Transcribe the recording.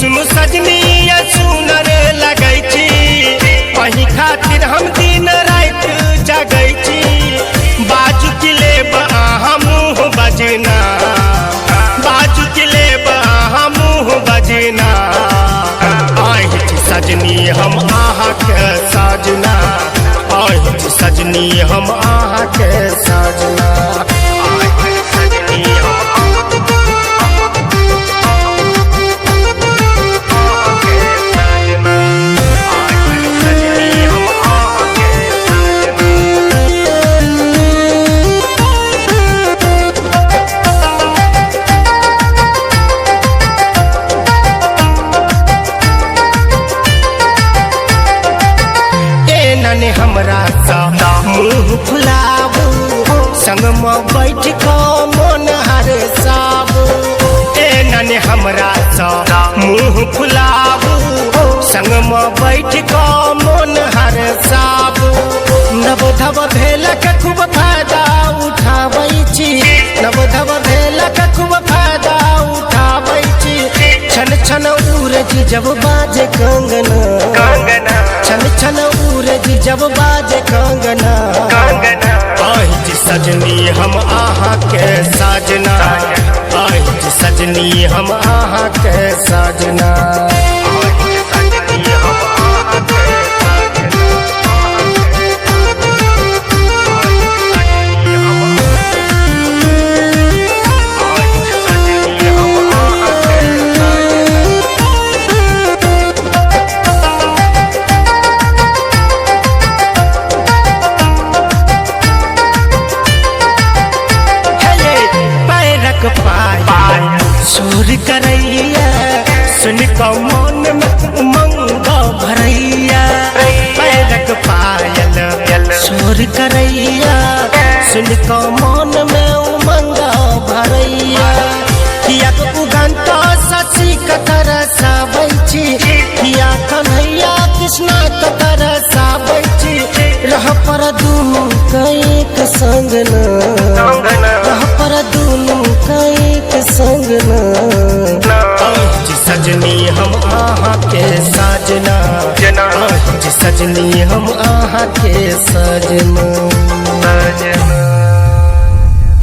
सुनु सजनी सुनर लगै छी, वही खातिर हम दिन रात जगै छी। बाजू के लेब अहाँ मुँह बजना, बाजू के लेब अहाँ मुँह बजना। आहि छी सजनी हम अहाँ के साजना, आहि छी सजनी हम अहाँ के साजना। ने हमरा सा मुँह फुलाबू, संग में बैठ के मन हरसाबू। नने हमरा सा मुँह फुलाबू, संग में बैठ के मन हरसाबू। नवधव भेलक खूब फायदा उठाबै छी, नवधव भेलक खूब फायदा उठाबै छी। छन छन उरज जब बाजे कंगना, छन छन उरज जब बाजे कंगना। आहि छी सजनी हम अहाँ के साजना, आहि छी सजनी हम अहाँ के साजना। सुर करैया सुन को मन में उमंग भरैया। पैरक पायल सुर करैया सुन को मन में उमंग भरैया। किया उगंत शशि कतर साबै छी, किया कन्हैया कृष्णा कतर साबै छी। रह पर दुनू कैक संगना, रह पर दुनू कैक संगना। आहि छी सजनी हम अहाँ के साजना, आहि छी सजनी हम अहाँ के सजना।